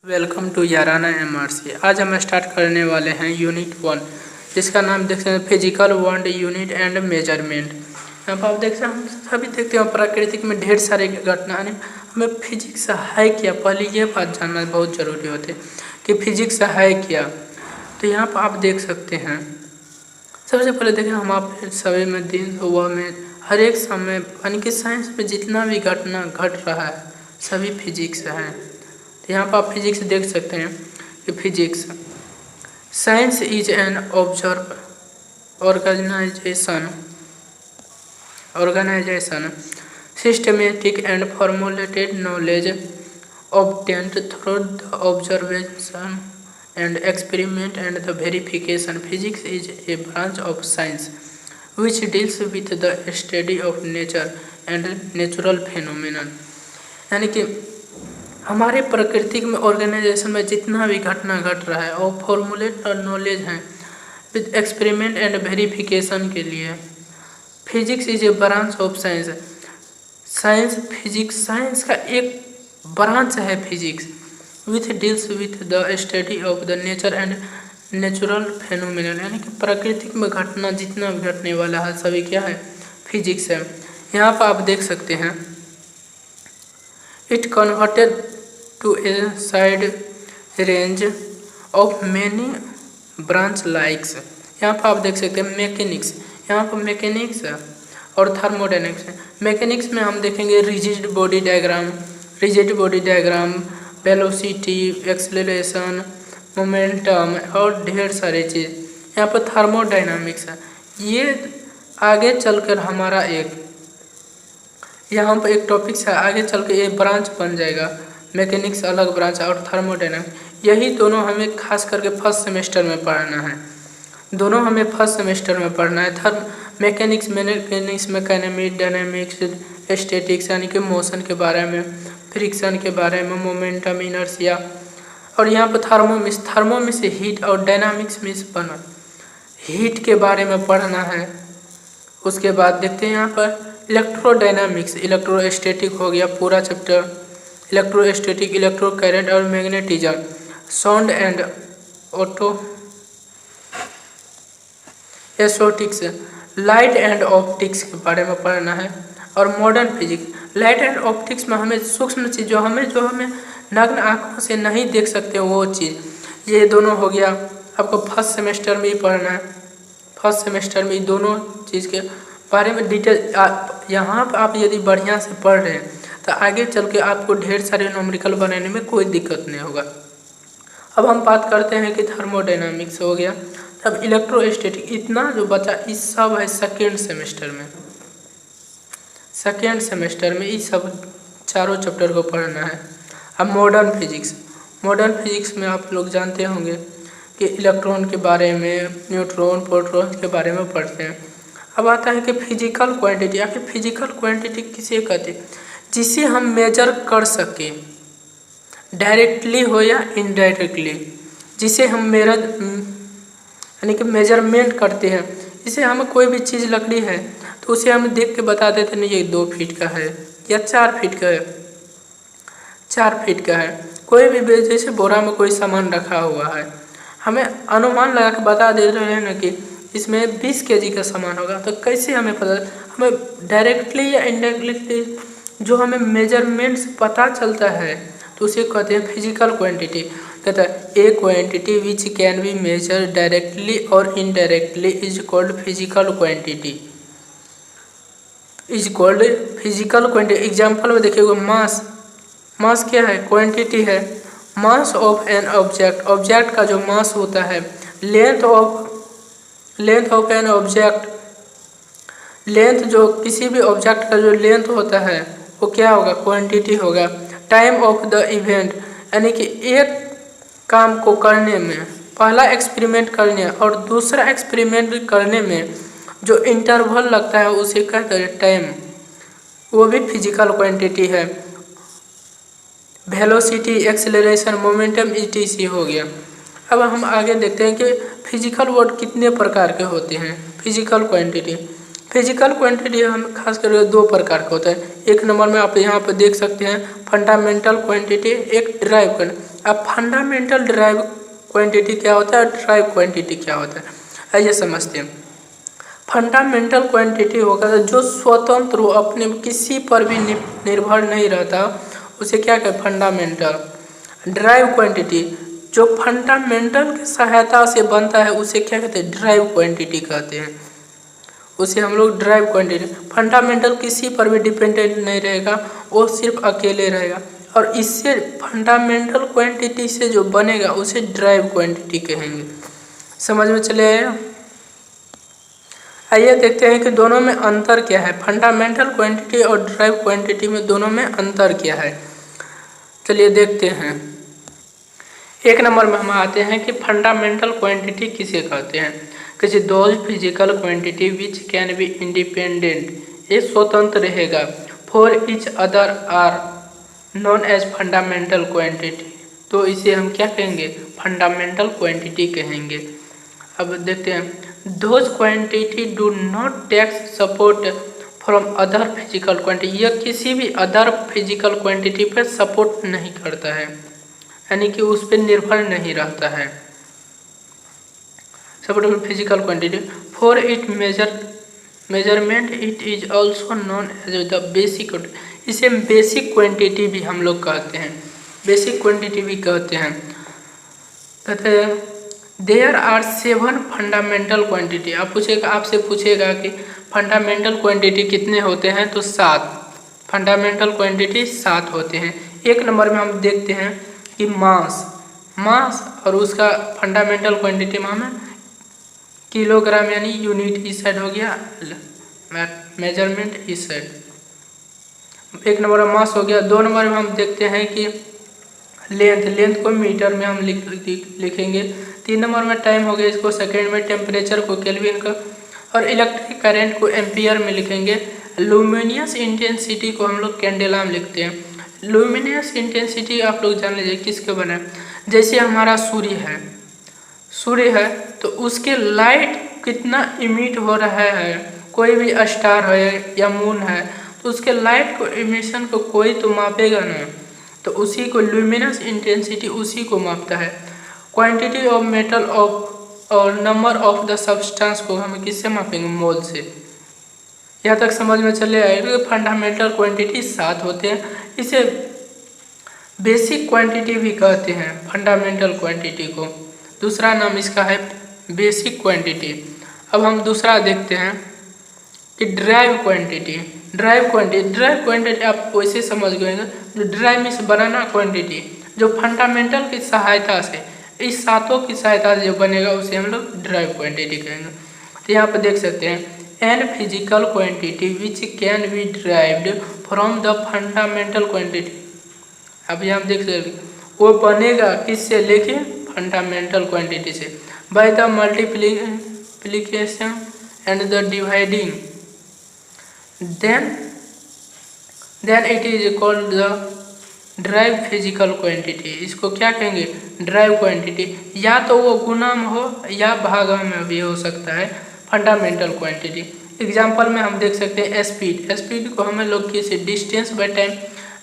Welcome to Yaarana MRC. आज हम start करने वाले हैं यूनिट 1, जिसका नाम देख सकते हैं physical world unit and measurement. यहाँ पर आप देख सकते हैं, हम सभी देखते हैं प्रकृति में ढेर सारे घटनाएं। हमें फिजिक्स है क्या, पहले ये बात जानना बहुत ज़रूरी होती है कि फिजिक्स है क्या। तो यहाँ पर आप देख सकते हैं, सबसे पहले देखें हम आप सभी में दिन सुबह में हर एक समय यानी कि साइंस में जितना भी घटना घट रहा है सभी फिजिक्स है। तो यहाँ पर आप फिजिक्स देख सकते हैं कि physics science is an organisation systematic and formulated knowledge obtained through the observation and experiment and the verification. Physics is a branch of science which deals with the study of nature and natural phenomena. यानी कि हमारे प्रकृति में organisation में जितना भी घटना घट रहा है और फॉर्मूलेट और नॉलेज हैं विद एक्सपेरिमेंट एंड वेरिफिकेशन के लिए। Physics is a branch of science. Science का एक ब्रांच है physics, with deals with the study of the nature and natural phenomenon. यानी कि प्रकृति में घटना जितना भी घटने वाला है सभी क्या है, फिजिक्स है। यहाँ पर आप देख सकते हैं it converted to a side range of many branch likes. यहाँ पर आप देख सकते हैं मैकेनिक्स, यहाँ पर मैकेनिक्स और थर्मोडायनेमिक्स। मैकेनिक्स में हम देखेंगे rigid body diagram, velocity, acceleration, momentum और ढेर सारे चीज़। यहाँ पर थर्मोडायनामिक्स है, ये आगे चलकर हमारा यहाँ पर एक टॉपिक है, आगे चल के एक ब्रांच बन जाएगा। मैकेनिक्स अलग ब्रांच और थर्मोडायनामिक्स, यही दोनों हमें खास करके फर्स्ट सेमेस्टर में पढ़ना है। दोनों हमें फर्स्ट सेमेस्टर में पढ़ना है। मैकेनिक्स में डायनामिक्स, स्टैटिक्स यानी कि मोशन के बारे में, फ्रिक्शन के बारे में, मोमेंटम, इनर्शिया। और यहाँ पर थर्मो में से हीट और डायनामिक्स में बना हीट के बारे में पढ़ना है। उसके बाद देखते हैं यहाँ पर इलेक्ट्रोडायनामिक्स, इलेक्ट्रोस्टैटिक हो गया पूरा चैप्टर। इलेक्ट्रोस्टैटिक, इलेक्ट्रो करंट और magnetism, sound and acoustics, light and optics के बारे में पढ़ना है। और modern physics, light and optics में हमें सूक्ष्म चीज़ जो हमें नग्न आँखों से नहीं देख सकते वो चीज़, ये दोनों हो गया आपको फर्स्ट सेमेस्टर में ही पढ़ना है। फर्स्ट सेमेस्टर में दोनों चीज़ के बारे में डिटेल यहाँ पर आप यदि बढ़िया से पढ़ रहे हैं तो आगे चल के आपको ढेर सारे न्यूमेरिकल बनाने में कोई दिक्कत नहीं होगा। अब हम बात करते हैं कि थर्मोडायनामिक्स हो गया, तब इलेक्ट्रोस्टैटिक, इतना जो बचा इस सब है सेकेंड सेमेस्टर में इस सब चारों चैप्टर को पढ़ना है। अब मॉडर्न फिजिक्स में आप लोग जानते होंगे कि इलेक्ट्रॉन के बारे में, न्यूट्रॉन, प्रोटॉन के बारे में पढ़ते हैं। अब आता है कि फिजिकल क्वांटिटी। आखिर फिजिकल क्वांटिटी किसे कहते हैं, जिसे हम मेजर कर सके, डायरेक्टली हो या इनडायरेक्टली, जिसे हम यानी कि मेजरमेंट करते हैं। जैसे हमें कोई भी चीज़ लकड़ी है तो उसे हम देख के बता देते नहीं ये 2 फीट का है या 4 फीट का है, 4 फीट का है। कोई भी जैसे बोरा में कोई सामान रखा हुआ है, हमें अनुमान लगा के बता दे रहे हैं ना कि इसमें 20 केजी का सामान होगा, तो कैसे हमें पता, हमें डायरेक्टली या इनडायरेक्टली जो हमें मेजरमेंट से पता चलता है तो उसे कहते हैं फिजिकल क्वांटिटी। कहता है a quantity which can be measure directly और indirectly is called physical quantity, example में देखिएगा मास क्या है, क्वांटिटी है। मास ऑफ एन ऑब्जेक्ट का जो मास होता है, length of an object, length जो किसी भी ऑब्जेक्ट का जो लेंथ होता है वो क्या होगा, क्वांटिटी होगा। टाइम ऑफ द इवेंट, यानी कि एक काम को करने में, पहला एक्सपेरिमेंट करने और दूसरा एक्सपेरिमेंट करने में जो इंटरवल लगता है उसे कहते हैं टाइम, वो भी फिजिकल क्वांटिटी है। वेलोसिटी, एक्सेलरेशन, मोमेंटम etc हो गया। अब हम आगे देखते हैं कि फिजिकल वर्ड कितने प्रकार के होते हैं। फिजिकल फिजिकल क्वांटिटी हम खास करके दो प्रकार का होता है। एक नंबर में आप यहाँ पर देख सकते हैं फंडामेंटल क्वांटिटी, एक ड्राइव क्वांटिटी। अब फंडामेंटल ड्राइव क्वांटिटी क्या होता है, ड्राइव क्वांटिटी क्या होता है, आइए समझते हैं। फंडामेंटल क्वांटिटी होगा जो स्वतंत्र हो, अपने किसी पर भी निर्भर नहीं रहता, उसे क्या कहते हैं, फंडामेंटल। ड्राइव क्वांटिटी जो फंडामेंटल की सहायता से बनता है उसे क्या कहते हैं, ड्राइव क्वांटिटी कहते हैं, उसे हम लोग ड्राइव क्वांटिटी। फंडामेंटल किसी पर भी डिपेंडेंट नहीं रहेगा, वो सिर्फ अकेले रहेगा, और इससे फंडामेंटल क्वांटिटी से जो बनेगा उसे ड्राइव क्वांटिटी कहेंगे। समझ में चले आया। आइए देखते हैं कि दोनों में अंतर क्या है, फंडामेंटल क्वांटिटी और ड्राइव क्वांटिटी में दोनों में अंतर क्या है। चलिए देखते हैं। एक नंबर में हम आते हैं कि फंडामेंटल क्वांटिटी किसे कहते हैं। किसी those physical quantity which can be independent, ये स्वतंत्र रहेगा, for each other are known as fundamental quantity, तो इसे हम क्या कहेंगे, फंडामेंटल क्वांटिटी कहेंगे। अब देखते हैं, those quantity do not take support from other physical quantity, यह किसी भी अदर फिजिकल क्वांटिटी पर सपोर्ट नहीं करता है, यानी कि उस पर निर्भर नहीं रहता है। Support physical quantity for it measurement it is also known as the basic quantity, इसे बेसिक क्वांटिटी भी हम लोग कहते हैं, बेसिक क्वांटिटी भी कहते हैं। There are 7 fundamental quantity. आपसे पूछेगा कि फंडामेंटल क्वांटिटी कितने होते हैं, तो 7 फंडामेंटल क्वांटिटी 7 होते हैं। एक नंबर में हम देखते हैं कि मास और उसका फंडामेंटल क्वांटिटी में किलोग्राम यानी यूनिट इस साइड हो गया, मेजरमेंट इस साइड। एक नंबर में मास हो गया। 2 नंबर में हम देखते हैं कि लेंथ को मीटर में हम लिखेंगे। 3 नंबर में टाइम हो गया, इसको सेकेंड में, टेम्परेचर को केल्विन का, और इलेक्ट्रिक करंट को एम्पियर में लिखेंगे। लुमिनियस इंटेंसिटी को हम लोग कैंडेला में लिखते हैं। लुमिनियस इंटेंसिटी आप लोग जान लीजिए किसके बना है, जैसे हमारा सूर्य है तो उसके लाइट कितना इमिट हो रहा है, कोई भी स्टार है या मून है तो उसके लाइट को इमिशन को कोई तो मापेगा ना, तो उसी को लुमिनस इंटेंसिटी उसी को मापता है। क्वांटिटी ऑफ मेटल और नंबर ऑफ द सब्सटेंस को हम किससे मापेंगे, मोल से। यहाँ तक समझ में चले आएगा। फंडामेंटल क्वांटिटी 7 होते हैं, इसे बेसिक क्वांटिटी भी कहते हैं फंडामेंटल क्वांटिटी को। दूसरा नाम इसका है बेसिक क्वांटिटी। अब हम दूसरा देखते हैं कि ड्राइव क्वांटिटी आप वैसे समझ गए, जो ड्राइव मीन्स बनाना क्वांटिटी, जो फंडामेंटल की सहायता से, इस 7 की सहायता से जो बनेगा उसे हम लोग ड्राइव क्वांटिटी कहेंगे। तो यहाँ पर देख सकते हैं an physical quantity which can be derived from the fundamental quantity. अब यहाँ देख सकते हैं वो बनेगा किससे, लेके फंडामेंटल क्वांटिटी से, by the multiplication and the dividing, then it is called the derive physical quantity. इसको क्या कहेंगे, ड्राइव क्वांटिटी। या तो वो गुना में हो या भागा में भी हो सकता है फंडामेंटल क्वांटिटी। एग्जाम्पल में हम देख सकते हैं स्पीड को हमें लोग किसी डिस्टेंस बाय टाइम,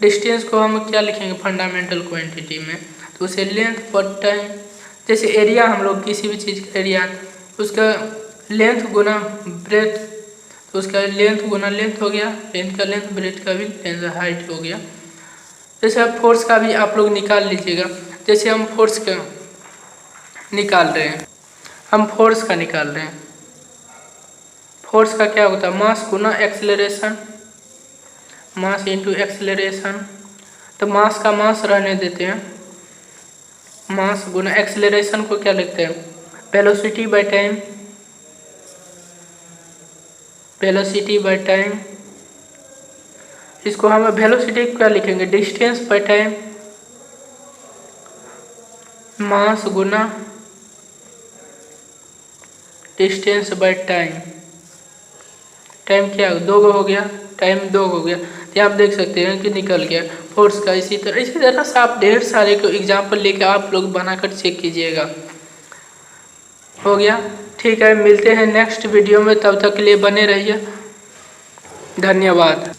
डिस्टेंस को हम क्या लिखेंगे फंडामेंटल क्वांटिटी में, तो उसे लेंथ पर टाइम। जैसे एरिया, हम लोग किसी भी चीज़ का एरिया, उसका लेंथ गुना ब्रेथ, तो उसका लेंथ गुना लेंथ हो गया, लेंथ का लेंथ, ब्रेथ का भी लेंथ, हाइट हो गया। जैसे फोर्स का भी आप लोग निकाल लीजिएगा। जैसे हम फोर्स का निकाल रहे हैं, फोर्स का क्या होता है, मास गुना एक्सेलरेशन, मास इंटू एक्सेलरेशन। तो मास का मास रहने देते हैं, मास गुना एक्सेलरेशन को क्या लिखते हैं, velocity by time, velocity by time. इसको हम वेलोसिटी क्या लिखेंगे, distance by time, mass Guna distance by time. Time क्या 2 हो गया, टाइम 2 हो गया। तो आप देख सकते हैं कि निकल गया फोर्स का। इसी तरह से आप ढेर सारे को एग्जाम्पल लेके आप लोग बनाकर चेक कीजिएगा। हो गया, ठीक है, मिलते हैं नेक्स्ट वीडियो में, तब तक के लिए बने रहिए। धन्यवाद।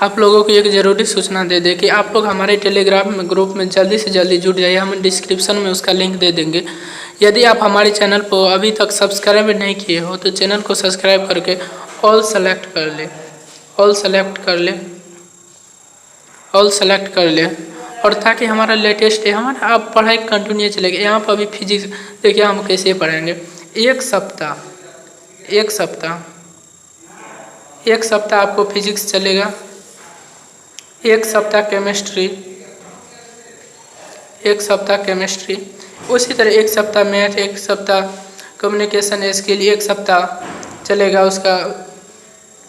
आप लोगों को एक ज़रूरी सूचना दे दें कि आप लोग हमारे टेलीग्राम में ग्रुप में जल्दी से जल्दी जुड़ जाइए। हम डिस्क्रिप्शन में उसका लिंक दे देंगे। यदि आप हमारे चैनल को अभी तक सब्सक्राइब नहीं किए हो तो चैनल को सब्सक्राइब करके ऑल सेलेक्ट कर ले, ऑल सेलेक्ट कर ले, ऑल सेलेक्ट कर ले, और ताकि हमारा लेटेस्ट है हमारा आप पढ़ाई कंटिन्यू चलेगा। यहाँ पर अभी फिजिक्स देखिए हम कैसे पढ़ेंगे। एक सप्ताह आपको फिजिक्स चलेगा, एक सप्ताह केमिस्ट्री, उसी तरह एक सप्ताह मैथ, एक सप्ताह कम्युनिकेशन स्किल, एक सप्ताह चलेगा उसका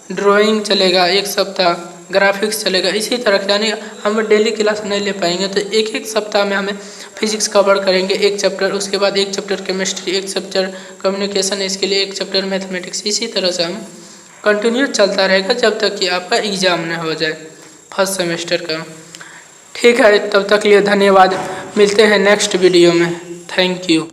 ड्राइंग चलेगा, एक सप्ताह ग्राफिक्स चलेगा। इसी तरह यानी हम डेली क्लास नहीं ले पाएंगे तो एक एक सप्ताह में हमें फिजिक्स कवर करेंगे एक चैप्टर, उसके बाद एक चैप्टर केमिस्ट्री, एक चैप्टर कम्युनिकेशन स्किल, एक चैप्टर मैथमेटिक्स। इसी तरह से हम कंटिन्यू चलता रहेगा जब तक कि आपका एग्ज़ाम न हो जाए फर्स्ट सेमेस्टर का। ठीक है, तब तक लिए धन्यवाद। मिलते हैं नेक्स्ट वीडियो में। Thank you.